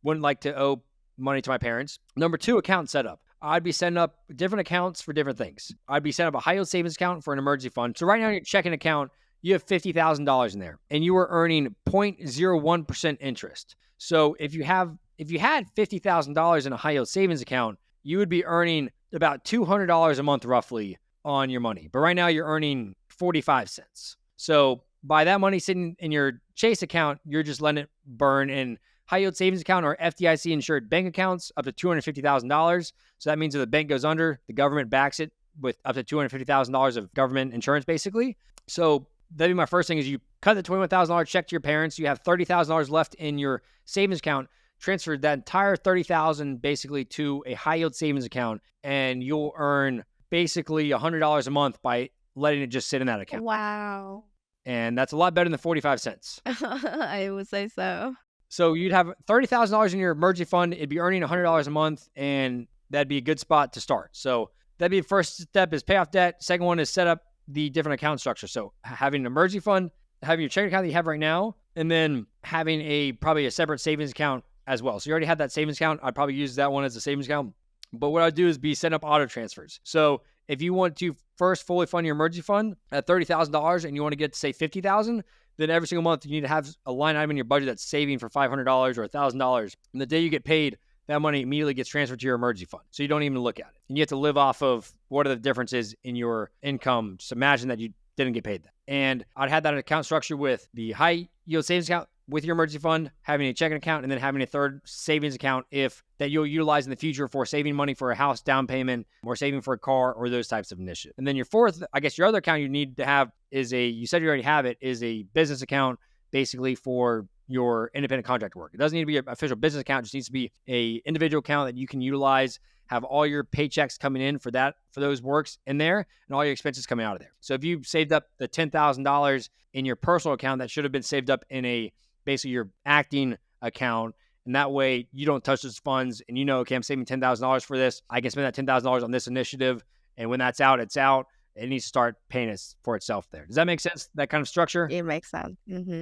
wouldn't like to owe money to my parents. Number two, account setup. I'd be setting up different accounts for different things. I'd be setting up a high yield savings account for an emergency fund. So right now, your checking account, you have $50,000 in there and you are earning 0.01% interest. So if you had $50,000 in a high yield savings account, you would be earning about $200 a month roughly on your money. But right now you're earning 45 cents. So by that money sitting in your Chase account, you're just letting it burn in high yield savings account or FDIC insured bank accounts up to $250,000. So that means if the bank goes under, the government backs it with up to $250,000 of government insurance, basically. So that'd be my first thing is you cut the $21,000 check to your parents. You have $30,000 left in your savings account. Transfer that entire $30,000 basically to a high yield savings account, and you'll earn basically $100 a month by letting it just sit in that account. Wow. And that's a lot better than 45 cents. I would say so. So you'd have $30,000 in your emergency fund. It'd be earning $100 a month, and that'd be a good spot to start. So that'd be the first step is pay off debt. Second one is set up the different account structure. So having an emergency fund, having your checking account that you have right now, and then having probably a separate savings account as well. So you already have that savings account. I'd probably use that one as a savings account. But what I do is be setting up auto transfers. So if you want to first fully fund your emergency fund at $30,000 and you want to get to say $50,000, then every single month you need to have a line item in your budget that's saving for $500 or $1,000. And the day you get paid, that money immediately gets transferred to your emergency fund. So you don't even look at it. And you have to live off of what are the differences in your income. Just imagine that you didn't get paid that. And I'd had that account structure with the high yield savings account with your emergency fund, having a checking account, and then having a third savings account that you'll utilize in the future for saving money for a house down payment or saving for a car or those types of initiatives. And then your fourth, I guess your other account you need to have you said you already have it, is a business account basically for your independent contractor work. It doesn't need to be an official business account. It just needs to be a individual account that you can utilize, have all your paychecks coming in for those works in there and all your expenses coming out of there. So if you saved up the $10,000 in your personal account, that should have been saved up in basically your acting account. And that way you don't touch those funds and okay, I'm saving $10,000 for this. I can spend that $10,000 on this initiative. And when that's out, it's out. It needs to start paying for itself there. Does that make sense? That kind of structure? It makes sense. Mm-hmm.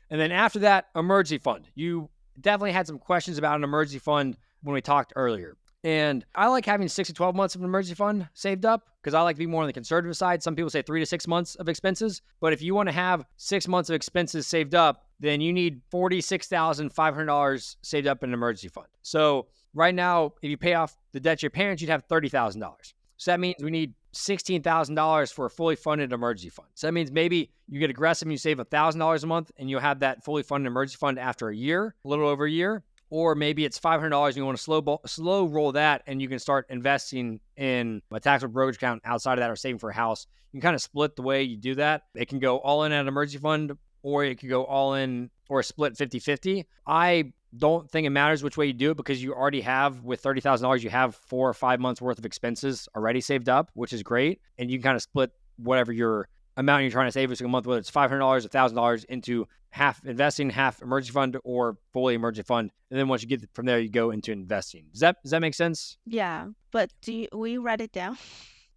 And then after that, emergency fund. You definitely had some questions about an emergency fund when we talked earlier. And I like having 6 to 12 months of an emergency fund saved up because I like to be more on the conservative side. Some people say 3 to 6 months of expenses. But if you want to have 6 months of expenses saved up, then you need $46,500 saved up in an emergency fund. So right now, if you pay off the debt to your parents, you'd have $30,000. So that means we need $16,000 for a fully funded emergency fund. So that means maybe you get aggressive and you save $1,000 a month and you'll have that fully funded emergency fund after a little over a year. Or maybe it's $500 and you want to slow roll that and you can start investing in a taxable brokerage account outside of that or saving for a house. You can kind of split the way you do that. It can go all in at an emergency fund or it could go all in or split 50-50. I don't think it matters which way you do it because you already have, with $30,000, you have 4 or 5 months worth of expenses already saved up, which is great. And you can kind of split whatever your amount you're trying to save every single month, whether it's $500, $1,000 into half investing, half emergency fund or fully emergency fund. And then once you get from there, you go into investing. Does that make sense? Yeah. But will you write it down?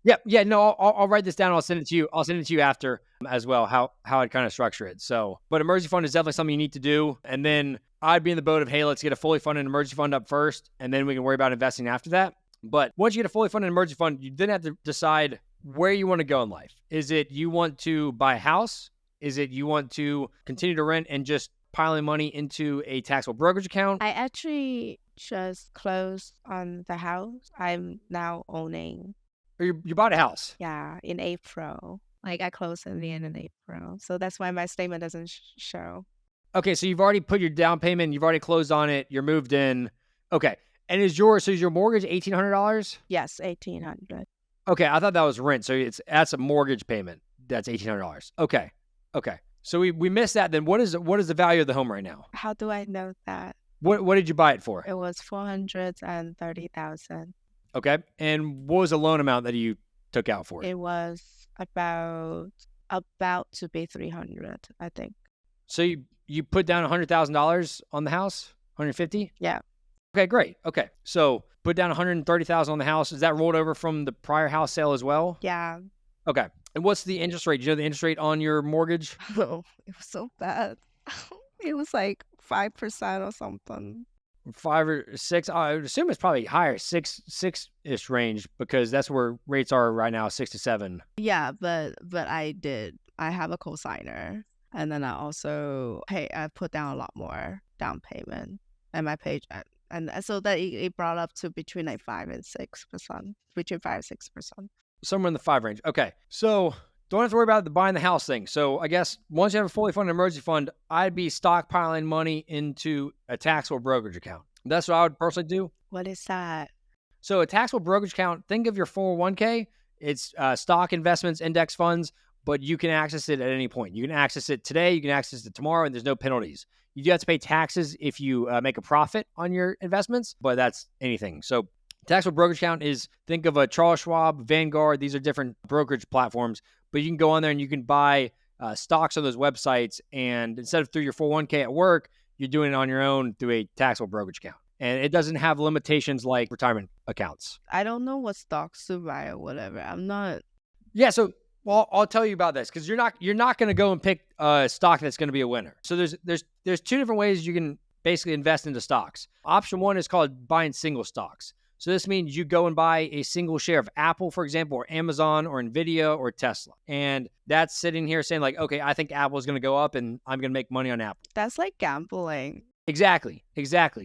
Yeah. No, I'll write this down. I'll send it to you. I'll send it to you after as well, how I'd kind of structure it. So, but emergency fund is definitely something you need to do. And then I'd be in the boat of, hey, let's get a fully funded emergency fund up first, and then we can worry about investing after that. But once you get a fully funded emergency fund, you then have to decide where you want to go in life. Is it you want to buy a house? Is it you want to continue to rent and just piling money into a taxable brokerage account? I actually just closed on the house I'm now owning. Or you bought a house? Yeah, in April. Like I closed in the end of April. So that's why my statement doesn't show. Okay, so you've already put your down payment, you've already closed on it, you're moved in. Okay. And is your mortgage $1,800? Yes, $1,800. Okay, I thought that was rent. So that's a mortgage payment. That's $1,800. Okay. So we missed that. Then what is the value of the home right now? How do I know that? What did you buy it for? It was $430,000. Okay. And what was the loan amount that you took out for it? It was about to be 300, I think. So you put down $100,000 on the house? 150? Yeah. Okay, great. Okay. So put down $130,000 on the house. Is that rolled over from the prior house sale as well? Yeah. Okay. And what's the interest rate? Do you know the interest rate on your mortgage? Oh, it was so bad. It was like 5% or something. 5 or 6. I would assume it's probably higher, 6-ish range, because that's where rates are right now, 6 to 7. Yeah, but I have a cosigner, and then I put down a lot more down payment and my paycheck, and so that it brought up to between like 5 and 6%, between 5 and 6%. Somewhere in the 5 range. Okay. So don't have to worry about the buying the house thing. So I guess once you have a fully funded emergency fund, I'd be stockpiling money into a taxable brokerage account. That's what I would personally do. What is that? So a taxable brokerage account, think of your 401k. It's stock investments, index funds, but you can access it at any point. You can access it today, you can access it tomorrow, and there's no penalties. You do have to pay taxes if you make a profit on your investments, but that's anything. So taxable brokerage account is, think of a Charles Schwab, Vanguard. These are different brokerage platforms, but you can go on there and you can buy stocks on those websites. And instead of through your 401k at work, you're doing it on your own through a taxable brokerage account. And it doesn't have limitations like retirement accounts. I don't know what stocks to buy or whatever. I'm not. Yeah. So, well, I'll tell you about this because you're not going to go and pick a stock that's going to be a winner. So there's 2 different ways you can basically invest into stocks. Option 1 is called buying single stocks. So this means you go and buy a single share of Apple, for example, or Amazon or Nvidia or Tesla. And that's sitting here saying like, okay, I think Apple is going to go up and I'm going to make money on Apple. That's like gambling. Exactly.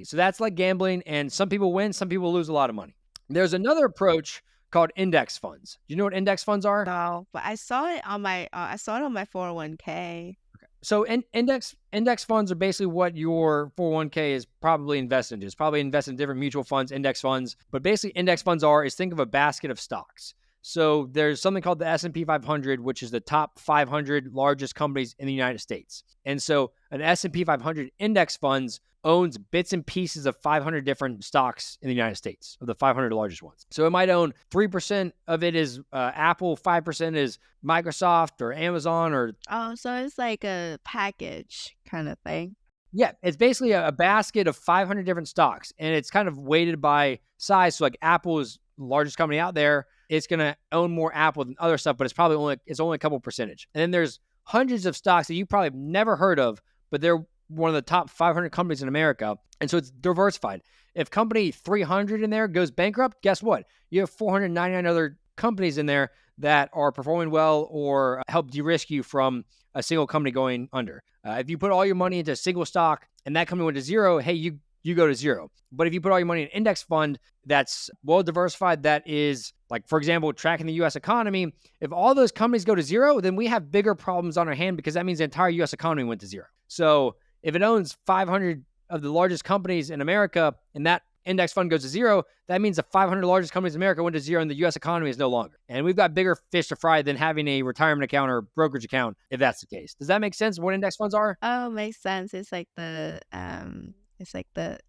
So that's like gambling, and some people win, some people lose a lot of money. There's another approach called index funds. Do you know what index funds are? No, but I saw it on my 401k. So index funds are basically what your 401k is probably invested into. It's probably invested in different mutual funds, index funds. But basically index funds is think of a basket of stocks. So there's something called the S&P 500, which is the top 500 largest companies in the United States. And so an S&P 500 index funds owns bits and pieces of 500 different stocks in the United States, of the 500 largest ones. So it might own 3% of it is Apple, 5% is Microsoft or Amazon or... Oh, so it's like a package kind of thing. Yeah, it's basically a basket of 500 different stocks, and it's kind of weighted by size. So like Apple is the largest company out there. It's going to own more Apple than other stuff, but it's only a couple percentage. And then there's hundreds of stocks that you probably have never heard of, but they're one of the top 500 companies in America. And so it's diversified. If company 300 in there goes bankrupt, guess what? You have 499 other companies in there that are performing well or help de-risk you from a single company going under. If you put all your money into a single stock and that company went to zero, hey, you go to zero. But if you put all your money in an index fund that's well diversified, that is like, for example, tracking the U.S. economy, if all those companies go to zero, then we have bigger problems on our hand because that means the entire U.S. economy went to zero. So if it owns 500 of the largest companies in America and that index fund goes to zero, that means the 500 largest companies in America went to zero and the U.S. economy is no longer. And we've got bigger fish to fry than having a retirement account or brokerage account, if that's the case. Does that make sense what index funds are? Oh, makes sense. It's like a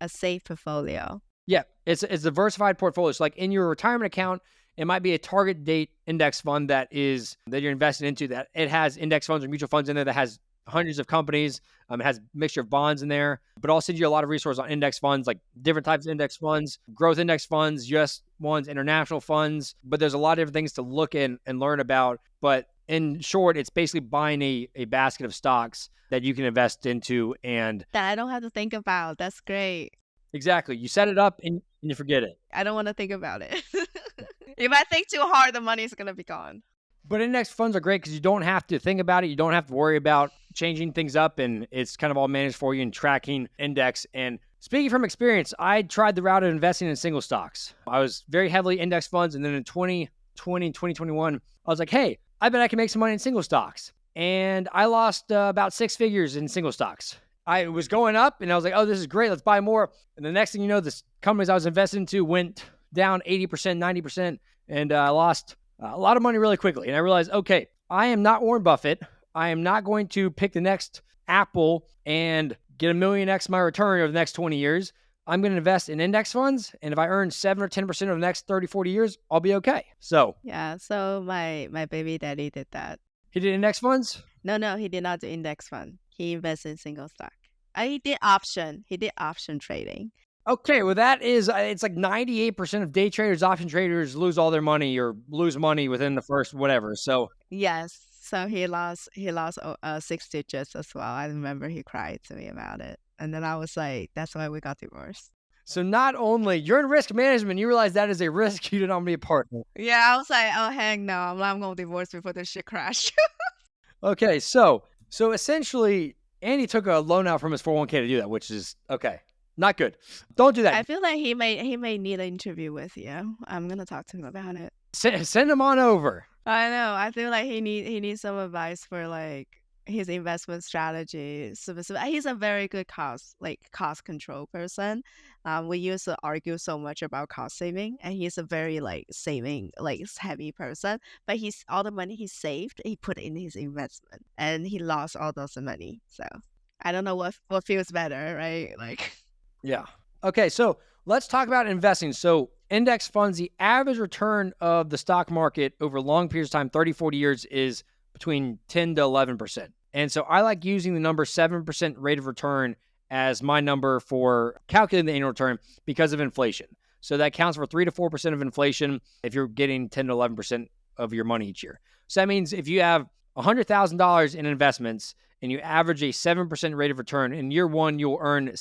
safe portfolio. Yeah, it's a diversified portfolio. So like in your retirement account, it might be a target date index fund that you're invested into, that it has index funds or mutual funds in there that has hundreds of companies. It has a mixture of bonds in there, but I'll send you a lot of resources on index funds, like different types of index funds, growth index funds, US ones, international funds. But there's a lot of different things to look in and learn about. But in short, it's basically buying a basket of stocks that you can invest into. And that I don't have to think about. That's great. Exactly. You set it up and you forget it. I don't want to think about it. If I think too hard, the money's going to be gone. But index funds are great because you don't have to think about it. You don't have to worry about changing things up, and it's kind of all managed for you and tracking index. And speaking from experience, I tried the route of investing in single stocks. I was very heavily index funds. And then in 2020 and 2021, I was like, hey, I bet I can make some money in single stocks. And I lost about 6 figures in single stocks. I was going up and I was like, oh, this is great. Let's buy more. And the next thing you know, the companies I was invested into went down 80%, 90%. And I lost a lot of money really quickly. And I realized, okay, I am not Warren Buffett. I am not going to pick the next Apple and get 1,000,000x my return over the next 20 years. I'm going to invest in index funds. And if I earn 7 or 10% over the next 30, 40 years, I'll be okay. So yeah, so my baby daddy did that. He did index funds? No, he did not do index fund. He invested in single stock. He did option. He did option trading. Okay, well, that is, it's like 98% of day traders, option traders lose all their money or lose money within the first whatever. So yes, so he lost 6 digits as well. I remember he cried to me about it. And then I was like, that's why we got divorced. So not only you're in risk management, you realize that is a risk you did not be a partner. Yeah, I was like, oh, heck no, I'm going to divorce before this shit crash. Okay, so essentially, Andy took a loan out from his 401k to do that, which is, okay, not good. Don't do that. I feel like he may need an interview with you. I'm going to talk to him about it. Send him on over. I know. I feel like he needs some advice for like his investment strategy. So he's a very good cost control person. We used to argue so much about cost saving, and he's a very saving heavy person. But all the money he saved, he put in his investment, and he lost all those money. So I don't know what feels better, right? Yeah. Okay, so let's talk about investing. So index funds, the average return of the stock market over long periods of time, 30, 40 years, is between 10 to 11%. And so I like using the number 7% rate of return as my number for calculating the annual return because of inflation. So that counts for 3 to 4% of inflation if you're getting 10 to 11% of your money each year. So that means if you have $100,000 in investments and you average a 7% rate of return, in year one, you'll earn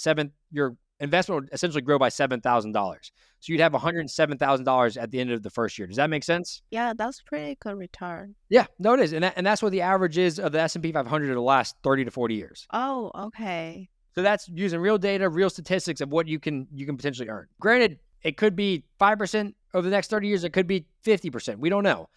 your investment would essentially grow by $7,000. So you'd have $107,000 at the end of the first year. Does that make sense? Yeah, that's pretty good return. Yeah, no, it is. And that's what the average is of the S&P 500 of the last 30 to 40 years. Oh, okay. So that's using real data, real statistics of what you can potentially earn. Granted, it could be 5% over the next 30 years. It could be 50%. We don't know.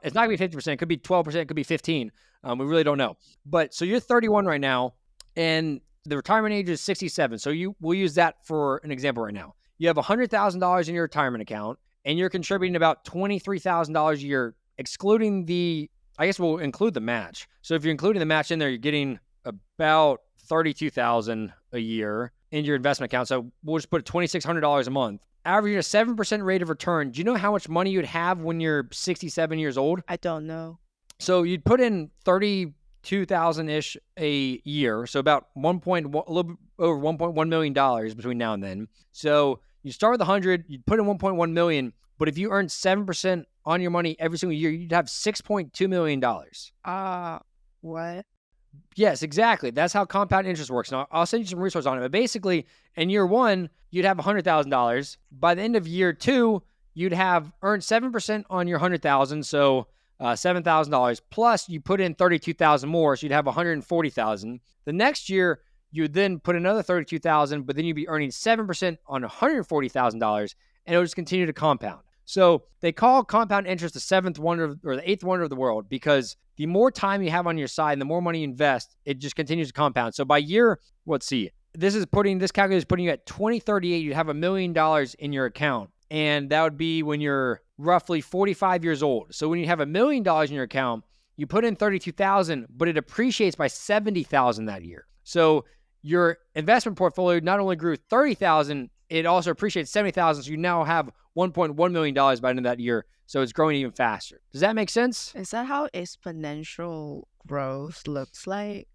It's not going to be 50%. It could be 12%. It could be 15%. We really don't know. But so you're 31 right now, and the retirement age is 67. So we'll use that for an example right now. You have $100,000 in your retirement account, and you're contributing about $23,000 a year, excluding I guess we'll include the match. So if you're including the match in there, you're getting about $32,000 a year in your investment account. So we'll just put $2,600 a month. Averaging a 7% rate of return. Do you know how much money you'd have when you're 67 years old? I don't know. So you'd put in 32,000-ish a year. So about a little bit over $1.1 million between now and then. So you start with 100, you'd put in 1.1 million, but if you earn 7% on your money every single year, you'd have $6.2 million. What? Yes, exactly. That's how compound interest works. Now, I'll send you some resources on it. But basically, in year one, you'd have $100,000. By the end of year two, you'd have earned 7% on your $100,000, so $7,000. Plus, you put in $32,000 more, so you'd have $140,000. The next year, you'd then put another $32,000, but then you'd be earning 7% on $140,000, and it would just continue to compound. So they call compound interest the seventh wonder or the eighth wonder of the world because the more time you have on your side and the more money you invest, it just continues to compound. So by year, let's see, this calculator is putting you at 2038, you'd have $1 million in your account. And that would be when you're roughly 45 years old. So when you have $1 million in your account, you put in 32,000, but it appreciates by 70,000 that year. So your investment portfolio not only grew 30,000, it also appreciates 70,000. So you now have $1.1 million by the end of that year. So it's growing even faster. Does that make sense? Is that how exponential growth looks like?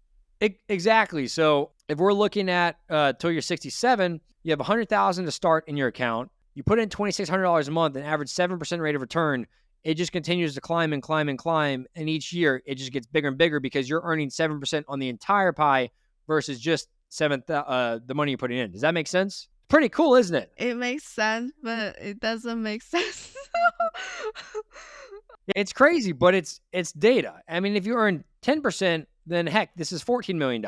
Exactly. So if we're looking at till you're 67, you have $100,000 to start in your account. You put in $2,600 a month, an average 7% rate of return. It just continues to climb and climb and climb. And each year it just gets bigger and bigger because you're earning 7% on the entire pie versus just the money you're putting in. Does that make sense? Pretty cool, isn't it? It makes sense, but it doesn't make sense. It's crazy, but it's data. I mean, if you earn 10%, then heck, this is $14 million.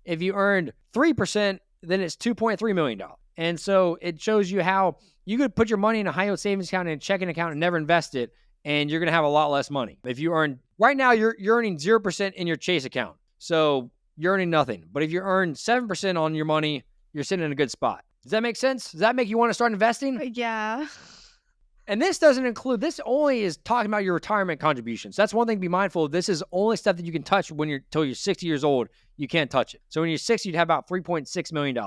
If you earned 3%, then it's $2.3 million. And so it shows you how you could put your money in a high yield savings account and a checking account and never invest it, and you're going to have a lot less money. If you earn, right now, you're earning 0% in your Chase account. So you're earning nothing. But if you earn 7% on your money, you're sitting in a good spot. Does that make sense? Does that make you want to start investing? Yeah. And this only is talking about your retirement contributions. That's one thing to be mindful of. This is only stuff that you can touch till you're 60 years old. You can't touch it. So when you're 60, you'd have about $3.6 million.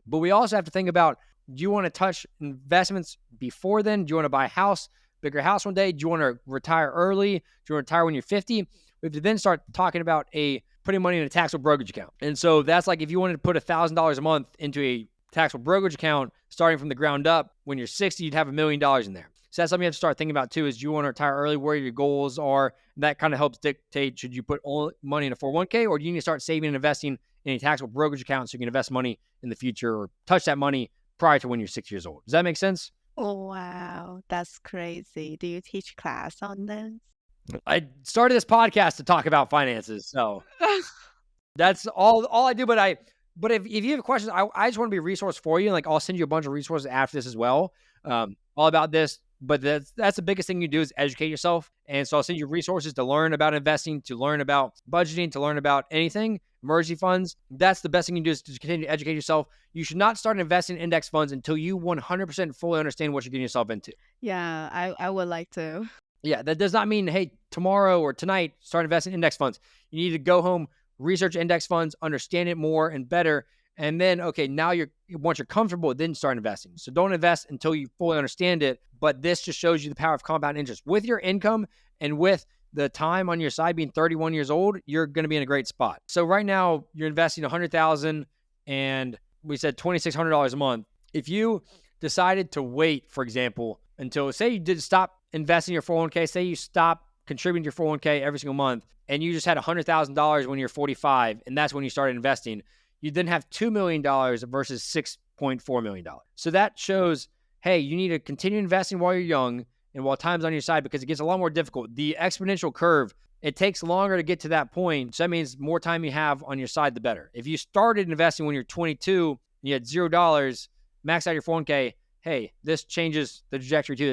But we also have to think about, do you want to touch investments before then? Do you want to buy a house, bigger house one day? Do you want to retire early? Do you want to retire when you're 50? We have to then start talking about putting money in a taxable brokerage account. And so that's like if you wanted to put $1,000 a month into a taxable brokerage account starting from the ground up, when you're 60, you'd have $1 million in there. So that's something you have to start thinking about too, is do you want to retire early, where your goals are? And that kind of helps dictate, should you put all money in a 401k, or do you need to start saving and investing in a taxable brokerage account so you can invest money in the future or touch that money prior to when you're 6 years old? Does that make sense? Oh, wow. That's crazy. Do you teach class on this? I started this podcast to talk about finances. So that's all I do. But if you have questions, I just want to be a resource for you. And I'll send you a bunch of resources after this as well, all about this. But that's the biggest thing you do is educate yourself. And so I'll send you resources to learn about investing, to learn about budgeting, to learn about anything, emergency funds. That's the best thing you can do, is to continue to educate yourself. You should not start investing in index funds until you 100% fully understand what you're getting yourself into. Yeah, I would like to. Yeah, that does not mean, hey, tomorrow or tonight, start investing in index funds. You need to go home, research index funds, understand it more and better. And then, okay, now once you're comfortable, then start investing. So don't invest until you fully understand it. But this just shows you the power of compound interest. With your income and with the time on your side being 31 years old, you're going to be in a great spot. So right now you're investing $100,000 and we said $2,600 a month. If you decided to wait, for example, until, say you did stop investing in your 401k, say you stop contributing to your 401k every single month, and you just had $100,000 when you're 45, and that's when you started investing, you then have $2 million versus $6.4 million. So that shows, hey, you need to continue investing while you're young and while time's on your side, because it gets a lot more difficult. The exponential curve, it takes longer to get to that point. So that means more time you have on your side, the better. If you started investing when you're 22, you had $0, max out your 401k, hey, this changes the trajectory too.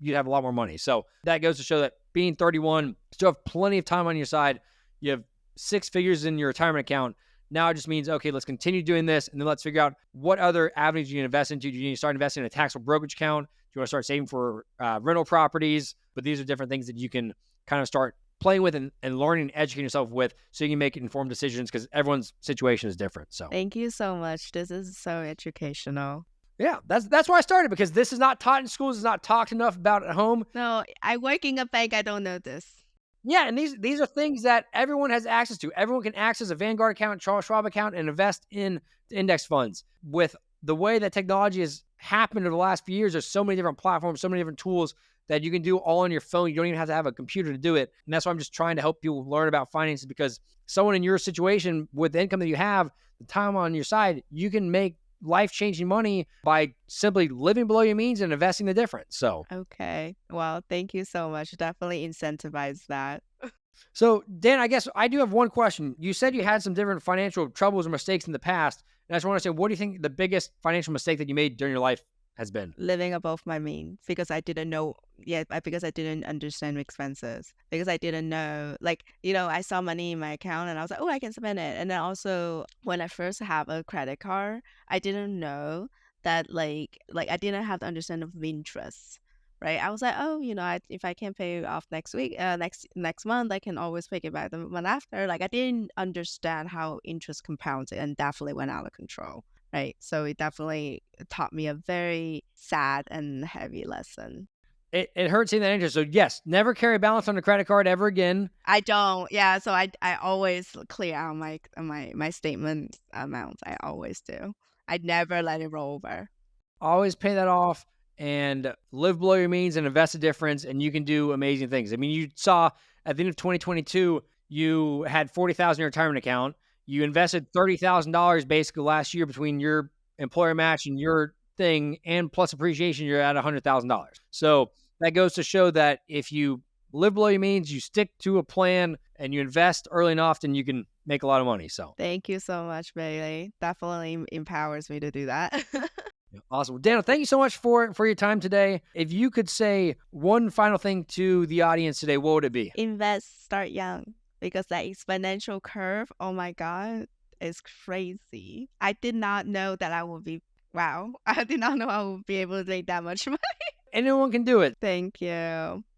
You'd have a lot more money. So that goes to show that being 31, still have plenty of time on your side. You have 6 figures in your retirement account. Now it just means, okay, let's continue doing this, and then let's figure out what other avenues you can invest into. Do you need to start investing in a taxable brokerage account? Do you want to start saving for rental properties? But these are different things that you can kind of start playing with and learning and educating yourself with, so you can make informed decisions, because everyone's situation is different. So Thank you so much. This is so educational. yeah, that's why I started, because this is not taught in schools. It's not talked enough about at home. No, I work in a bank. I don't know this. Yeah, and these are things that everyone has access to. Everyone can access a Vanguard account, Charles Schwab account, and invest in index funds. With the way that technology has happened over the last few years, there's so many different platforms, so many different tools that you can do all on your phone. You don't even have to have a computer to do it. And that's why I'm just trying to help people learn about finances, because someone in your situation with the income that you have, the time on your side, you can make life-changing money by simply living below your means and investing the difference. So Okay. Well, thank you so much. Definitely incentivize that. So, Dan, I guess I do have one question. You said you had some different financial troubles or mistakes in the past. And I just want to say, what do you think the biggest financial mistake that you made during your life has been? Living above my means because I didn't know yet, because I didn't understand expenses, because I didn't know, like, I saw money in my account and I was like, oh, I can spend it. And then also when I first have a credit card, I didn't know that I didn't have the understanding of interest. Right. I was like, oh, if I can't pay it off next week, next month, I can always pay it back the month after. Like, I didn't understand how interest compounded and definitely went out of control. Right. So it definitely taught me a very sad and heavy lesson. It hurts seeing that interest. So, yes, never carry a balance on a credit card ever again. I don't. Yeah. So I always clear out my statement amounts. I always do. I never let it roll over. Always pay that off and live below your means and invest the difference, and you can do amazing things. I mean, you saw at the end of 2022, you had $40,000 in your retirement account. You invested $30,000 basically last year between your employer match and your thing, and plus appreciation, you're at $100,000. So that goes to show that if you live below your means, you stick to a plan, and you invest early and often, you can make a lot of money. So Thank you so much, Bailey. Definitely empowers me to do that. yeah, awesome. Well, Daniel, thank you so much for your time today. If you could say one final thing to the audience today, what would it be? Invest, start young, because that exponential curve, oh my God, is crazy. I did not know that wow. I did not know I would be able to make that much money. Anyone can do it. Thank you.